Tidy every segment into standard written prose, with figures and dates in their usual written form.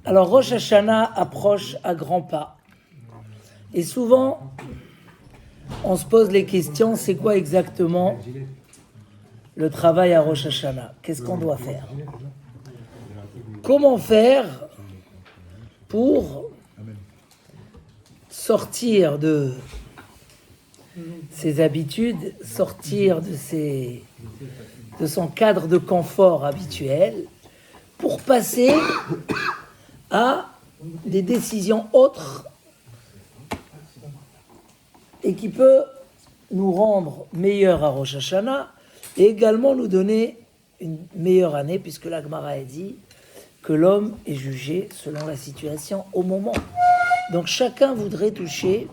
Alors Rosh Hashanah approche à grands pas. Et souvent, on se pose les questions, c'est quoi exactement le travail à Rosh Hashanah? Qu'est-ce qu'on doit faire? Comment faire pour sortir de ses habitudes, sortir de son cadre de confort habituel, pour passer à des décisions autres et qui peut nous rendre meilleurs à Rosh Hashanah et également nous donner une meilleure année, puisque la Gemara a dit que l'homme est jugé selon la situation au moment. Donc chacun voudrait toucher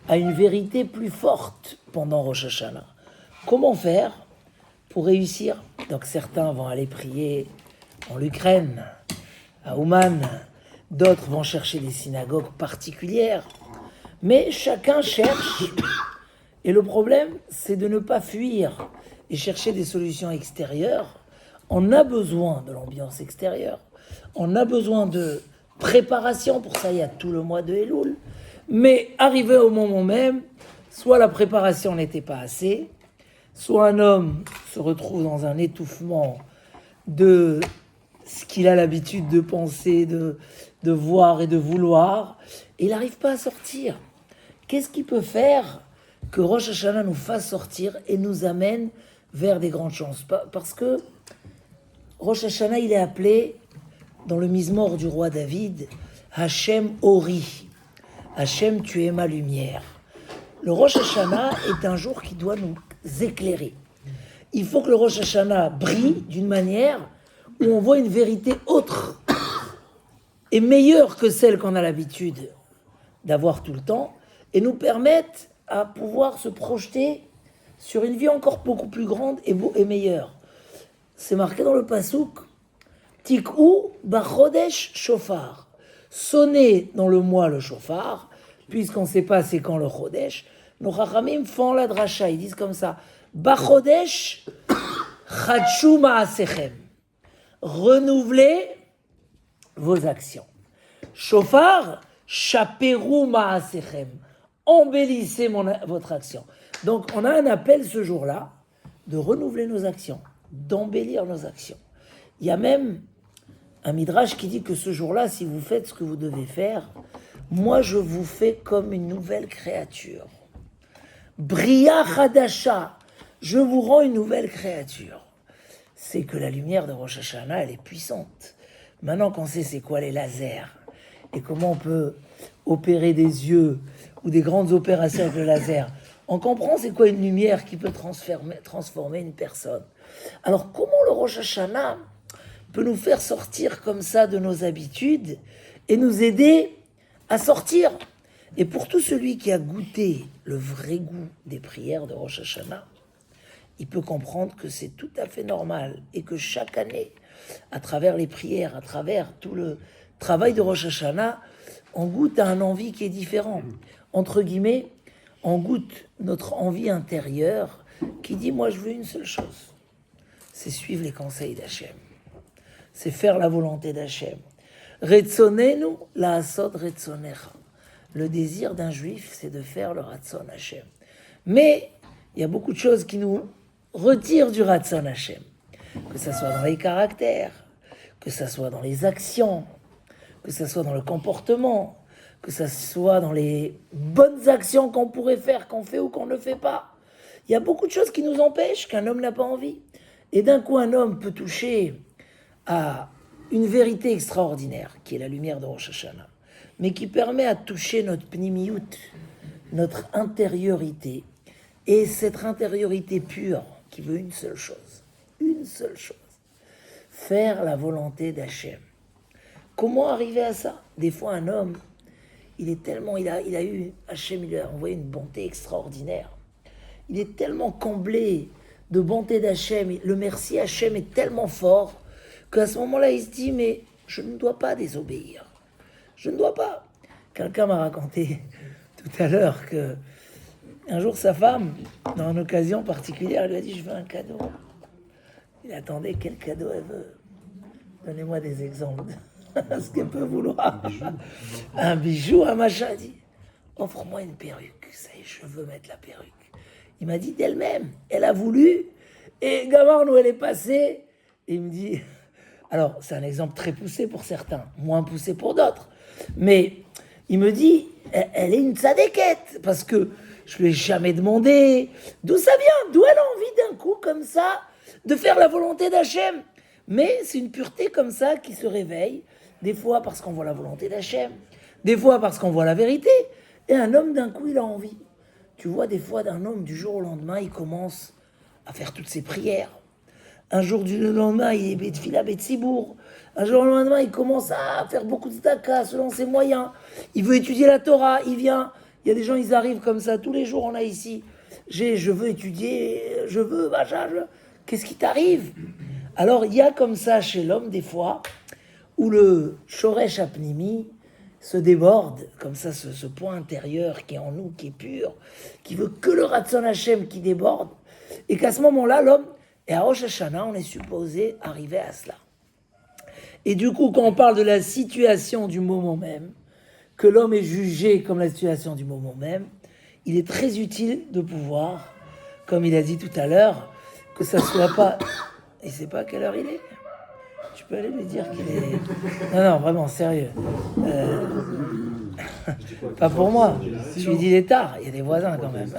à une vérité plus forte pendant Rosh Hashanah. Comment faire pour réussir? Donc certains vont aller prier en Ukraine, à Ouman, d'autres vont chercher des synagogues particulières, mais chacun cherche, et le problème c'est de ne pas fuir et chercher des solutions extérieures. On a besoin de l'ambiance extérieure, on a besoin de préparation, pour ça il y a tout le mois de Elul, mais arrivé au moment même, soit la préparation n'était pas assez, soit un homme se retrouve dans un étouffement de ce qu'il a l'habitude de penser, de voir et de vouloir, et il n'arrive pas à sortir. Qu'est-ce qui peut faire que Rosh Hashanah nous fasse sortir et nous amène vers des grandes chances? Parce que Rosh Hashanah, il est appelé, dans le Mizmor du roi David, Hachem Ori. Hachem, tu es ma lumière. Le Rosh Hashanah est un jour qui doit nous éclairer. Il faut que le Rosh Hashanah brille d'une manière où on voit une vérité autre et meilleure que celle qu'on a l'habitude d'avoir tout le temps, et nous permette à pouvoir se projeter sur une vie encore beaucoup plus grande et meilleure. C'est marqué dans le Passouk, Tik'u bachodesh shofar. Sonnez dans le mois le shofar, puisqu'on ne sait pas c'est quand le chodesh. Nos chachamim font la dracha, ils disent comme ça, bachodesh chadshu ma'asechem. Renouvelez vos actions. Shofar, chaperu ma'asechem. Embellissez votre action. Donc on a un appel ce jour-là de renouveler nos actions, d'embellir nos actions. Il y a même un midrash qui dit que ce jour-là, si vous faites ce que vous devez faire, moi je vous fais comme une nouvelle créature. Bria Hadasha, je vous rends une nouvelle créature. C'est que la lumière de Rosh Hashanah, elle est puissante. Maintenant qu'on sait c'est quoi les lasers et comment on peut opérer des yeux ou des grandes opérations avec le laser, on comprend c'est quoi une lumière qui peut transformer une personne. Alors comment le Rosh Hashanah peut nous faire sortir comme ça de nos habitudes et nous aider à sortir? Et pour tout celui qui a goûté le vrai goût des prières de Rosh Hashanah, il peut comprendre que c'est tout à fait normal et que chaque année, à travers les prières, à travers tout le travail de Rosh Hashanah, on goûte à un envie qui est différent. Entre guillemets, on goûte notre envie intérieure qui dit « moi je veux une seule chose, c'est suivre les conseils d'Hachem, c'est faire la volonté d'Hachem. Retzonenu la'asod retzonecha. » Le désir d'un juif, c'est de faire le Ratzon Hachem. Mais il y a beaucoup de choses qui nous retirent du Ratzon Hachem. Que ça soit dans les caractères, que ça soit dans les actions, que ça soit dans le comportement, que ça soit dans les bonnes actions qu'on pourrait faire, qu'on fait ou qu'on ne fait pas. Il y a beaucoup de choses qui nous empêchent, qu'un homme n'a pas envie. Et d'un coup, un homme peut toucher à une vérité extraordinaire, qui est la lumière de Rosh Hashanah, mais qui permet à toucher notre pnimiyut, notre intériorité, et cette intériorité pure qui veut une seule chose, faire la volonté d'Hachem. Comment arriver à ça? Des fois, un homme, il a eu, Hachem, il a envoyé une bonté extraordinaire. Il est tellement comblé de bonté d'Hachem, le merci Hachem est tellement fort, qu'à ce moment-là, il se dit, mais je ne dois pas désobéir. Je ne dois pas. Quelqu'un m'a raconté tout à l'heure que un jour sa femme, dans une occasion particulière, elle lui a dit « je veux un cadeau ». Il attendait quel cadeau elle veut. Donnez-moi des exemples. ce qu'elle peut vouloir. Un bijou, un machin. Elle dit, offre-moi une perruque. Ça y est, je veux mettre la perruque. Il m'a dit d'elle-même. Elle a voulu. Et gamin, où elle est passée, il me dit... Alors, c'est un exemple très poussé pour certains, moins poussé pour d'autres. Mais il me dit, elle est une tzadékette, parce que je ne lui ai jamais demandé d'où ça vient, d'où elle a envie d'un coup, comme ça, de faire la volonté d'Hachem. Mais c'est une pureté comme ça qui se réveille, des fois parce qu'on voit la volonté d'Hachem, des fois parce qu'on voit la vérité. Et un homme, d'un coup, il a envie. Tu vois, des fois, d'un homme, du jour au lendemain, il commence à faire toutes ses prières. Un jour du lendemain, il est Betfila Betsibour. Un jour le lendemain, il commence à faire beaucoup de tzedaka selon ses moyens. Il veut étudier la Torah, il vient. Il y a des gens, ils arrivent comme ça. Tous les jours, on a ici. Je veux étudier, je veux, machin. Qu'est-ce qui t'arrive? Alors, il y a comme ça chez l'homme, des fois, où le Shoresh Apnimi se déborde, comme ça, ce point intérieur qui est en nous, qui est pur, qui veut que le Ratzon Hashem qui déborde. Et qu'à ce moment-là, l'homme... Et à Rosh Hashanah, on est supposé arriver à cela. Et du coup, quand on parle de la situation du moment même, que l'homme est jugé comme la situation du moment même, il est très utile de pouvoir, comme il a dit tout à l'heure, que ça ne soit pas... Il ne sait pas à quelle heure il est. Tu peux aller lui dire qu'il est... Non, vraiment, sérieux. Pas pour moi. Je lui dis il est tard, il y a des voisins quand même.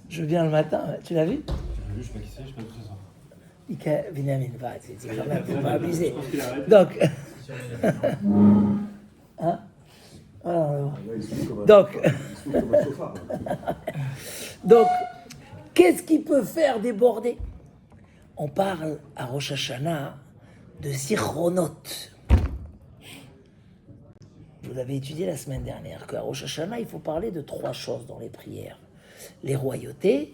Je viens le matin, tu l'as vu? Je sais pas qui c'est, je sais pas d'où ça sort. Benjamin, c'est quand même, faut pas abuser. Donc, hein? Donc, qu'est-ce qui peut faire déborder? On parle à Rosh Hashanah de zichronot. Vous avez étudié la semaine dernière qu'à Rosh Hashanah, il faut parler de 3 choses dans les prières. Les royautés,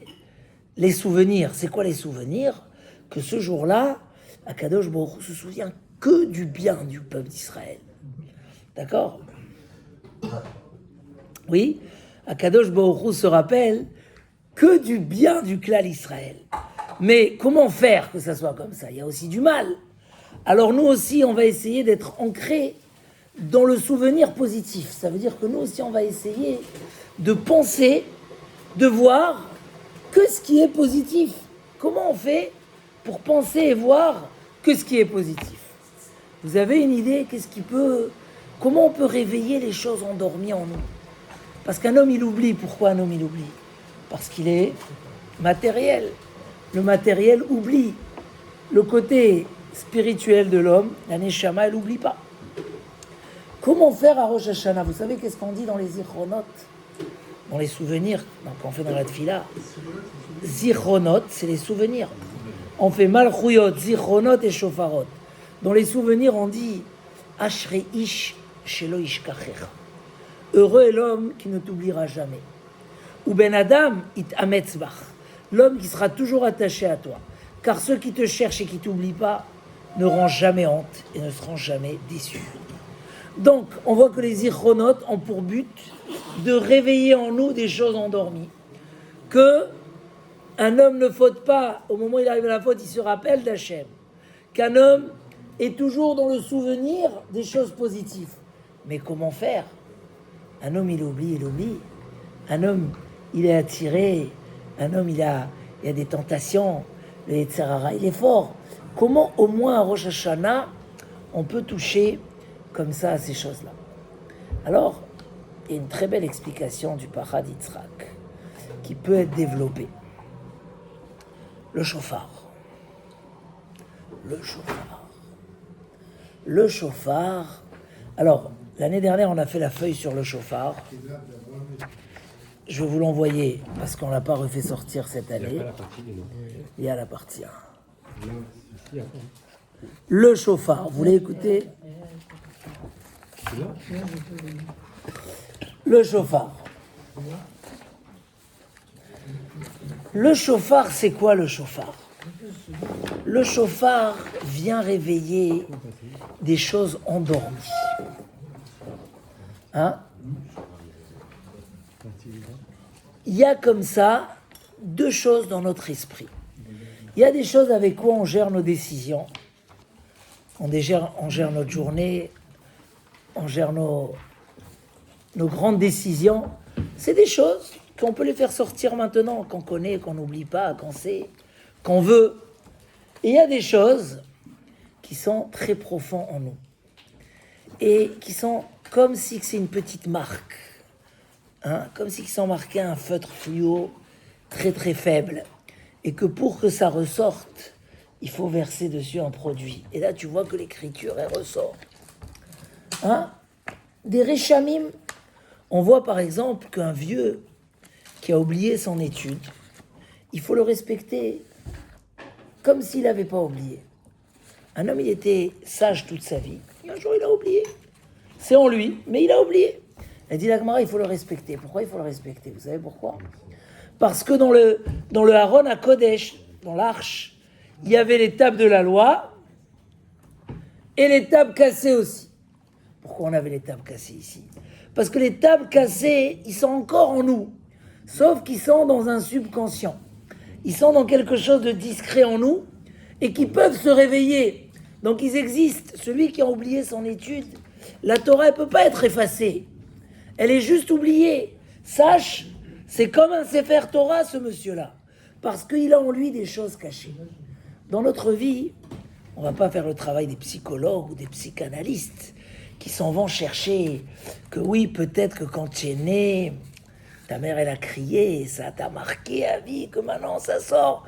les souvenirs. C'est quoi les souvenirs? Que ce jour-là, Akadosh Baruch Hu se souvient que du bien du peuple d'Israël. D'accord? Oui, Akadosh Baruch Hu se rappelle que du bien du clan Israël. Mais comment faire que ça soit comme ça? Il y a aussi du mal. Alors nous aussi, on va essayer d'être ancrés dans le souvenir positif. Ça veut dire que nous aussi, on va essayer de penser, de voir que ce qui est positif. Comment on fait pour penser et voir que ce qui est positif? Vous avez une idée? Comment on peut réveiller les choses endormies en nous? Parce qu'un homme, il oublie. Pourquoi un homme, il oublie? Parce qu'il est matériel. Le matériel oublie. Le côté spirituel de l'homme, la Neshama, elle n'oublie pas. Comment faire à Rosh Hashanah? Vous savez qu'est-ce qu'on dit dans les zichronot? Dans les souvenirs, qu'on fait dans la tfila. Zichronot, c'est les souvenirs. On fait malchuyot, zichronot et shofarot. Dans les souvenirs, on dit Ashrei ish shelo ishkachecha. Heureux est l'homme qui ne t'oubliera jamais. Ou ben adam it ametzbach. L'homme qui sera toujours attaché à toi. Car ceux qui te cherchent et qui ne t'oublient pas n'auront jamais honte et ne seront jamais déçus. Donc, on voit que les zichronot ont pour but de réveiller en nous des choses endormies. Que un homme ne faute pas, au moment où il arrive à la faute, il se rappelle d'Hachem. Qu'un homme est toujours dans le souvenir des choses positives. Mais comment faire? Un homme, il oublie. Un homme, il est attiré. Un homme, il y a des tentations. Le Yetzer Hara, il est fort. Comment, au moins à Rosh Hashanah, on peut toucher comme ça à ces choses-là? Alors, il y a une très belle explication du Parad Yitzhak qui peut être développée. Le shofar. Le shofar. Alors, l'année dernière, on a fait la feuille sur le shofar. Je vais vous l'envoyer parce qu'on ne l'a pas refait sortir cette année. Il y a la partie 1. Le shofar. Vous voulez écouter? Le shofar. Le shofar, c'est quoi le shofar? Le shofar vient réveiller des choses endormies. Hein? Il y a comme ça 2 choses dans notre esprit. Il y a des choses avec quoi on gère nos décisions. on gère notre journée, on gère nos grandes décisions. C'est des choses qu'on peut les faire sortir maintenant, qu'on connaît, qu'on n'oublie pas, qu'on sait, qu'on veut. Et il y a des choses qui sont très profondes en nous et qui sont comme si c'est une petite marque, comme si sont marqués un feutre fluo très très faible et que pour que ça ressorte, il faut verser dessus un produit. Et là, tu vois que l'écriture, elle ressort. Des réchamim, on voit par exemple qu'un vieux qui a oublié son étude, il faut le respecter comme s'il n'avait pas oublié. Un homme, il était sage toute sa vie. Et un jour, il a oublié. C'est en lui, mais il a oublié. Elle dit, la Gemara, il faut le respecter. Pourquoi il faut le respecter? Vous savez pourquoi? Parce que dans le Haron à Kodesh, dans l'arche, il y avait les tables de la loi et les tables cassées aussi. Pourquoi on avait les tables cassées ici? Parce que les tables cassées, ils sont encore en nous, sauf qu'ils sont dans un subconscient. Ils sont dans quelque chose de discret en nous et qui peuvent se réveiller. Donc ils existent. Celui qui a oublié son étude, la Torah ne peut pas être effacée. Elle est juste oubliée. Sache, c'est comme un Sefer Torah, ce monsieur-là, parce qu'il a en lui des choses cachées. Dans notre vie, on ne va pas faire le travail des psychologues ou des psychanalystes qui s'en vont chercher que oui, peut-être que quand tu es né, ta mère, elle a crié, et ça t'a marqué à vie, que maintenant ça sort.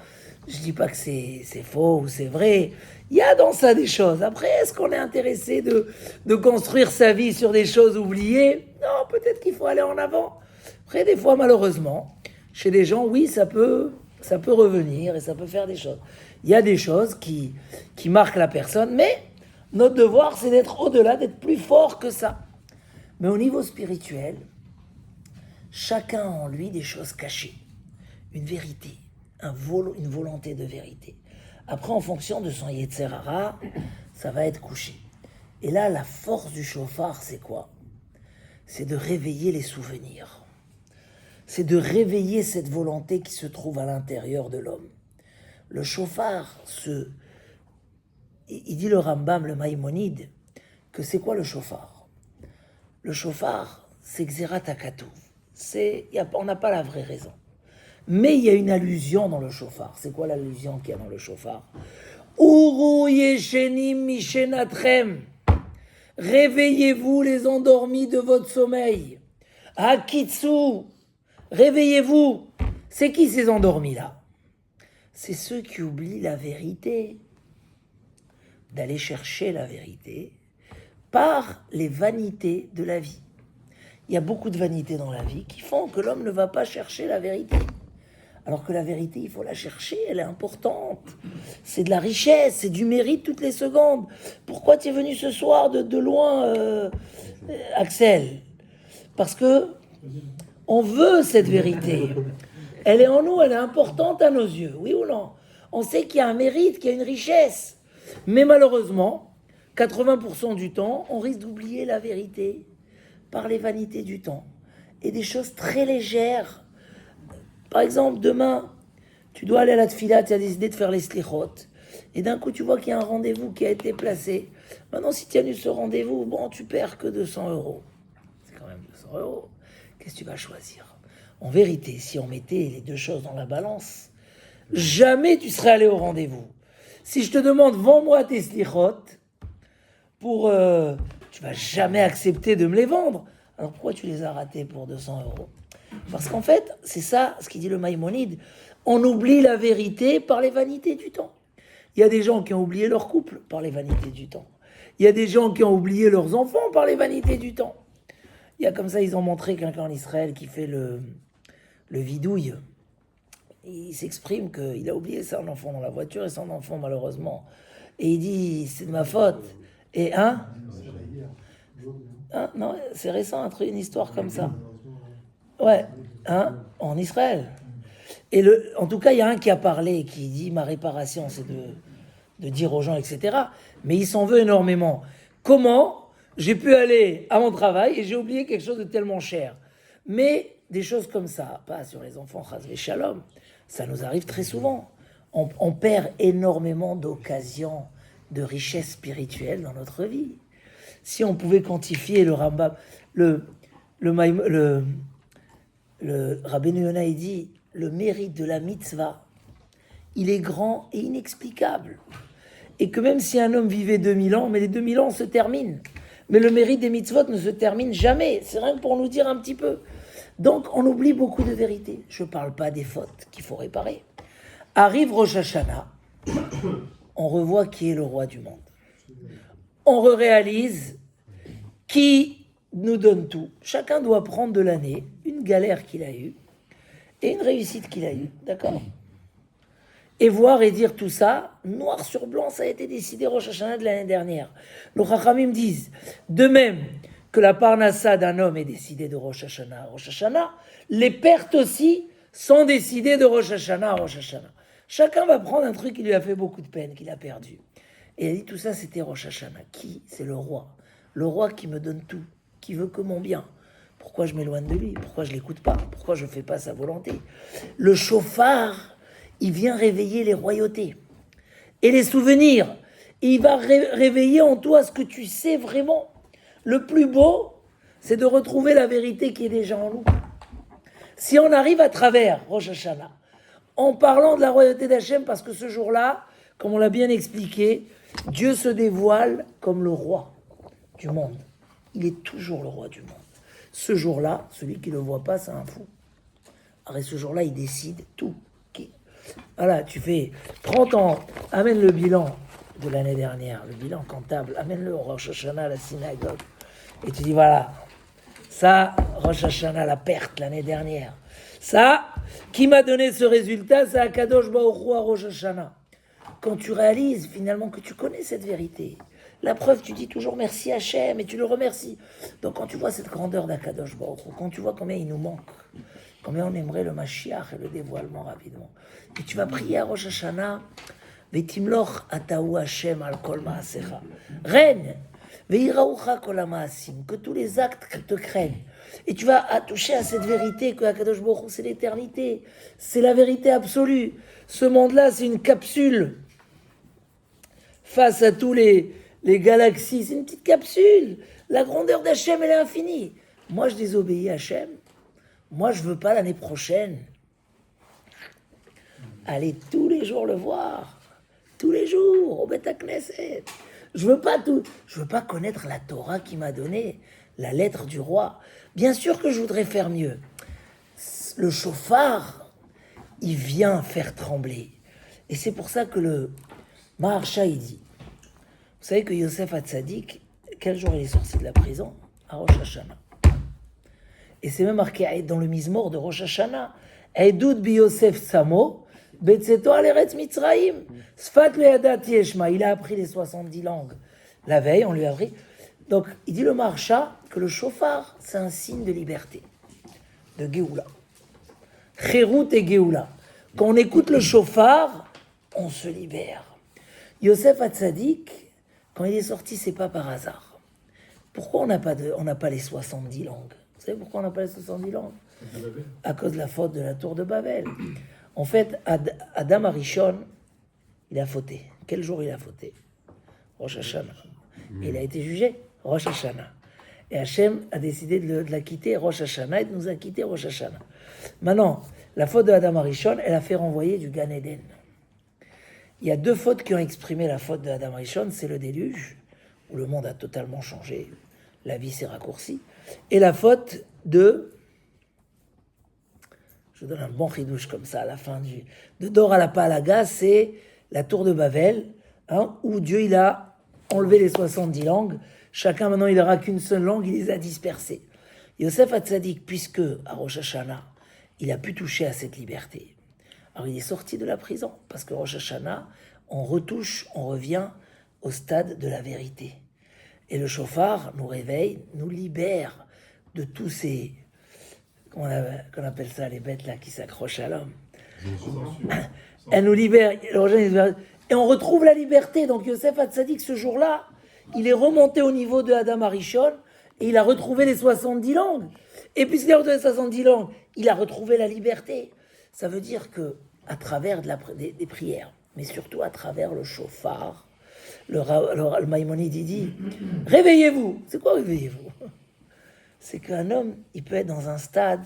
Je dis pas que c'est faux ou c'est vrai. Il y a dans ça des choses. Après, est-ce qu'on est intéressé de construire sa vie sur des choses oubliées? Non, peut-être qu'il faut aller en avant. Après, des fois, malheureusement, chez des gens, oui, ça peut revenir et ça peut faire des choses. Il y a des choses qui marquent la personne, mais notre devoir, c'est d'être au-delà, d'être plus fort que ça. Mais au niveau spirituel, chacun a en lui des choses cachées, une vérité, une volonté de vérité. Après, en fonction de son Yetzer Hara, ça va être couché. Et là, la force du shofar, c'est quoi? C'est de réveiller les souvenirs. C'est de réveiller cette volonté qui se trouve à l'intérieur de l'homme. Le shofar, il dit le Rambam, le Maïmonide, que c'est quoi le shofar? Le shofar, c'est Xerat HaKatuv. On n'a pas la vraie raison. Mais il y a une allusion dans le shofar. C'est quoi l'allusion qu'il y a dans le shofar? Uru yeshenim mishenatrem. Réveillez-vous les endormis de votre sommeil. Hakitsu. Réveillez-vous. C'est qui ces endormis-là? C'est ceux qui oublient la vérité. D'aller chercher la vérité par les vanités de la vie. Il y a beaucoup de vanités dans la vie qui font que l'homme ne va pas chercher la vérité. Alors que la vérité, il faut la chercher, elle est importante. C'est de la richesse, c'est du mérite toutes les secondes. Pourquoi tu es venu ce soir de loin, Axel? Parce que on veut cette vérité. Elle est en nous, elle est importante à nos yeux, oui ou non? On sait qu'il y a un mérite, qu'il y a une richesse. Mais malheureusement, 80% du temps, on risque d'oublier la vérité par les vanités du temps. Et des choses très légères. Par exemple, demain, tu dois aller à la tfila, tu as décidé de faire les slichot. Et d'un coup, tu vois qu'il y a un rendez-vous qui a été placé. Maintenant, si tu annules ce rendez-vous, bon, tu perds que 200 euros. C'est quand même 200 euros. Qu'est-ce que tu vas choisir? En vérité, si on mettait les deux choses dans la balance, jamais tu serais allé au rendez-vous. Si je te demande, vends-moi tes slichot, tu vas jamais accepter de me les vendre. Alors pourquoi tu les as ratés pour 200 euros? Parce qu'en fait, c'est ça, ce qu'il dit le Maïmonide, on oublie la vérité par les vanités du temps. Il y a des gens qui ont oublié leur couple par les vanités du temps. Il y a des gens qui ont oublié leurs enfants par les vanités du temps. Il y a comme ça, ils ont montré quelqu'un en Israël qui fait le vidouille. Il s'exprime qu'il a oublié son enfant dans la voiture et son enfant malheureusement. Et il dit, c'est de ma faute. Et non, c'est récent, une histoire comme ça. Ouais, en Israël. Et en tout cas, il y a un qui a parlé, qui dit, ma réparation, c'est de dire aux gens, etc. Mais il s'en veut énormément. Comment j'ai pu aller à mon travail et j'ai oublié quelque chose de tellement cher? Mais des choses comme ça, pas sur les enfants, chas v'shalom, ça nous arrive très souvent. On perd énormément d'occasions de richesse spirituelle dans notre vie. Si on pouvait quantifier le Rambam, le Rabbeinu Yonah, il dit, le mérite de la mitzvah, il est grand et inexplicable. Et que même si un homme vivait 2000 ans, mais les 2000 ans se terminent. Mais le mérite des mitzvot ne se termine jamais. C'est rien que pour nous dire un petit peu. Donc, on oublie beaucoup de vérités. Je ne parle pas des fautes qu'il faut réparer. Arrive Rosh Hashanah, on revoit qui est le roi du monde. On réalise qui nous donne tout. Chacun doit prendre de l'année une galère qu'il a eue et une réussite qu'il a eue. D'accord ? Et voir et dire tout ça, noir sur blanc, ça a été décidé Rosh Hashanah de l'année dernière. Les Chachamim disent, de même que la parnassa d'un homme est décidée de Rosh Hashanah à Rosh Hashanah, les pertes aussi sont décidées de Rosh Hashanah à Rosh Hashanah. Chacun va prendre un truc qui lui a fait beaucoup de peine, qu'il a perdu. Et il dit tout ça, c'était Rosh Hashanah. Qui ? C'est le roi. Le roi qui me donne tout, qui veut que mon bien. Pourquoi je m'éloigne de lui ? Pourquoi je ne l'écoute pas ? Pourquoi je ne fais pas sa volonté ? Le chauffard, il vient réveiller les royautés et les souvenirs. Et il va réveiller en toi ce que tu sais vraiment. Le plus beau, c'est de retrouver la vérité qui est déjà en nous. Si on arrive à travers Rosh Hashanah, en parlant de la royauté d'Hachem, parce que ce jour-là, comme on l'a bien expliqué, Dieu se dévoile comme le roi du monde. Il est toujours le roi du monde. Ce jour-là, celui qui ne le voit pas, c'est un fou. Alors, ce jour-là, il décide tout. Voilà, amène le bilan de l'année dernière, le bilan comptable, amène-le au Rosh Hashanah à la synagogue. Et tu dis, voilà, ça, Rosh Hashanah, la perte l'année dernière. Ça, qui m'a donné ce résultat, c'est Akadosh Baruch Hu à Rosh Hashanah. Quand tu réalises finalement que tu connais cette vérité, la preuve, tu dis toujours merci Hachem et tu le remercies. Donc quand tu vois cette grandeur d'Akadosh Baruch Hu, quand tu vois combien il nous manque, combien on aimerait le Mashiach et le dévoilement rapidement. Et tu vas prier à Rosh Hashanah, Vetimloch ataou Hashem al kol maasecha. Règne, veiraoucha kol hamaasim, que tous les actes te craignent. Et tu vas toucher à cette vérité que Akadosh Baruch Hu, c'est l'éternité, c'est la vérité absolue. Ce monde-là, c'est une capsule face à tous les galaxies. C'est une petite capsule. La grandeur d'Hachem, elle est infinie. Moi, je désobéis à Hachem. Moi, je ne veux pas l'année prochaine aller tous les jours le voir. Tous les jours, au Beth Knesset. Je veux pas connaître la Torah qui m'a donné, la lettre du roi. Bien sûr que je voudrais faire mieux. Le chauffard, il vient faire trembler. Et c'est pour ça que le Maharsha, il dit, vous savez que Yosef Hatzadik, quel jour il est sorti de la prison ? À Rosh Hashanah. Et c'est même marqué dans le Mizmor de Rosh Hashanah. Edout bi Yosef Samo, betzeto al Eretz Mitzrayim. Sfat le yadat yeshma. Il a appris les 70 langues. La veille, on lui a appris. Donc, il dit le Maharsha que le shofar, c'est un signe de liberté, de Géoula. Chérout et Géoula. Quand on écoute le shofar, on se libère. Yosef Hatzadik, quand il est sorti, c'est pas par hasard. Pourquoi on n'a pas les 70 langues ? Vous savez pourquoi on n'a pas les 70 langues ? À cause de la faute de la tour de Babel. En fait, Adam Arishon, il a fauté. Quel jour il a fauté ? Rosh Hashanah. Et il a été jugé Rosh Hashanah. Et Hachem a décidé de la quitter Rosh Hashanah et de nous a quitté Rosh Hashanah. Maintenant, la faute de Adam Arishon, elle a fait renvoyer du Gan Eden. Il y a deux fautes qui ont exprimé la faute de Adam Arishon, c'est le déluge, où le monde a totalement changé, la vie s'est raccourcie, et la faute de, je donne un bon ridouche comme ça à la fin de Dor à la Palaga, c'est la tour de Babel, où Dieu il a enlevé les 70 langues, chacun maintenant il n'aura qu'une seule langue, il les a dispersées. Yosef Hatzadik, puisque à Rosh Hashanah, il a pu toucher à cette liberté, alors il est sorti de la prison, parce que Rosh Hashanah, on revient au stade de la vérité. Et le shofar nous réveille, nous libère de tous ces, qu'on appelle ça, les bêtes là qui s'accrochent à l'homme. Elle nous libère, et on retrouve la liberté. Donc Yosef Hatzadik, ce jour-là, il est remonté au niveau de Adam Arishon, et il a retrouvé les 70 langues. Et puisqu'il a retrouvé les 70 langues, il a retrouvé la liberté. Ça veut dire que à travers des prières, mais surtout à travers le shofar, le Maïmonide, il dit, réveillez-vous. C'est quoi réveillez-vous? C'est qu'un homme, il peut être dans un stade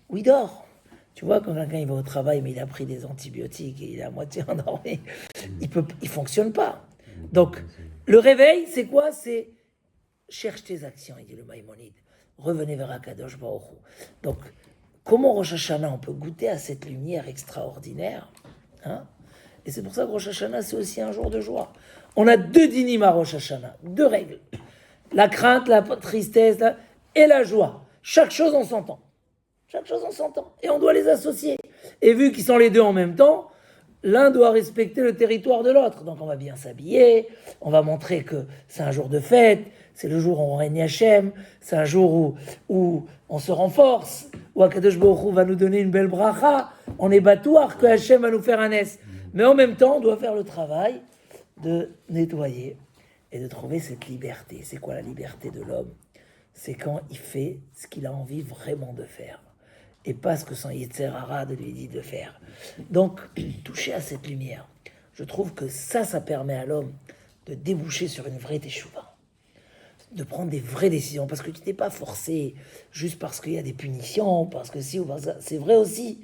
où il dort. Tu vois, quand quelqu'un il va au travail, mais il a pris des antibiotiques et il est à moitié endormi, il fonctionne pas. Donc, le réveil, c'est quoi? C'est cherche tes actions, il dit le Maïmonide. Revenez vers Akadosh Baruch Hu. Donc, comment Rosh Hashanah, on peut goûter à cette lumière extraordinaire, hein? Et c'est pour ça que Rosh Hashanah, c'est aussi un jour de joie. On a 2 dynim à Rosh Hashanah, 2 règles. La crainte, la tristesse et la joie. Chaque chose en son temps. Chaque chose en son temps. Et on doit les associer. Et vu qu'ils sont les 2 en même temps, l'un doit respecter le territoire de l'autre. Donc on va bien s'habiller, on va montrer que c'est un jour de fête, c'est le jour où on règne Hachem, c'est un jour où on se renforce, où Akadosh Baruch Hu va nous donner une belle bracha, on est batouar que Hachem va nous faire un S. Mais en même temps, on doit faire le travail de nettoyer et de trouver cette liberté. C'est quoi la liberté de l'homme? C'est quand il fait ce qu'il a envie vraiment de faire. Et pas ce que son Yetzer Hara lui dit de faire. Donc, toucher à cette lumière, je trouve que ça permet à l'homme de déboucher sur une vraie teshuva, de prendre des vraies décisions, parce que tu n'es pas forcé juste parce qu'il y a des punitions, parce que si ou parce que ça, c'est vrai aussi.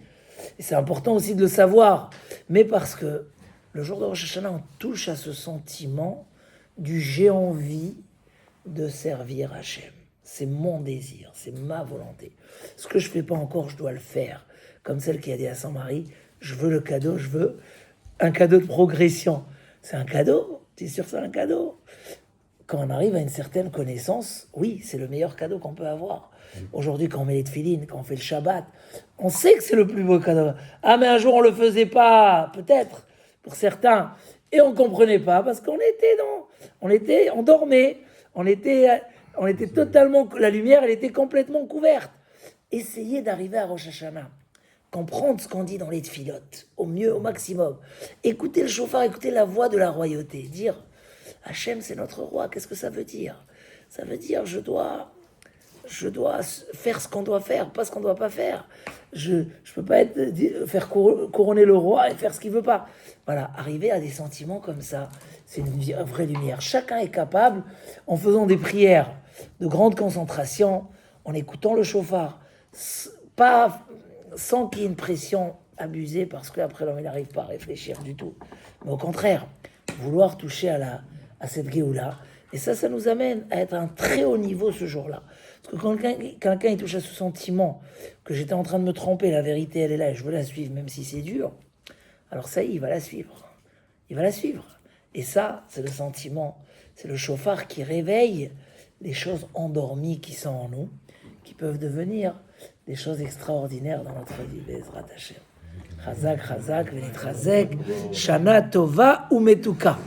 Et c'est important aussi de le savoir, mais parce que le jour de Rosh Hashanah, on touche à ce sentiment du j'ai envie de servir Hachem. C'est mon désir, c'est ma volonté. Ce que je ne fais pas encore, je dois le faire. Comme celle qui a dit à Saint-Marie, je veux le cadeau, je veux un cadeau de progression. C'est un cadeau? Tu es sûr que c'est un cadeau? Quand on arrive à une certaine connaissance, oui, c'est le meilleur cadeau qu'on peut avoir. Aujourd'hui, quand on met les tefilines, quand on fait le Shabbat, on sait que c'est le plus beau cadeau. Ah, mais un jour, on ne le faisait pas, peut-être, pour certains. Et on ne comprenait pas, parce qu'on on dormait, on était totalement, la lumière, elle était complètement couverte. Essayez d'arriver à Rosh Hashanah, comprendre ce qu'on dit dans les tfilotes, au mieux, au maximum. Écoutez le chauffard, écoutez la voix de la royauté, dire Hachem, c'est notre roi. Qu'est-ce que ça veut dire? Ça veut dire je dois faire ce qu'on doit faire, pas ce qu'on doit pas faire. Je peux pas faire couronner le roi et faire ce qu'il veut pas. Voilà, arriver à des sentiments comme ça, c'est une vraie lumière. Chacun est capable, en faisant des prières de grande concentration, en écoutant le chauffard, pas sans qu'il y ait une pression abusée, parce qu'après l'homme il n'arrive pas à réfléchir du tout. Mais au contraire, vouloir toucher à cette Géoula. Et ça nous amène à être à un très haut niveau ce jour-là. Parce que quand quelqu'un il touche à ce sentiment que j'étais en train de me tromper, la vérité elle est là et je veux la suivre même si c'est dur, alors ça y est, il va la suivre. Il va la suivre. Et ça, c'est le sentiment, c'est le chauffard qui réveille les choses endormies qui sont en nous, qui peuvent devenir des choses extraordinaires dans notre vie. Bezrat Hashem. Chazak, Chazak, Venitrazek, Shana Tova Umetuka.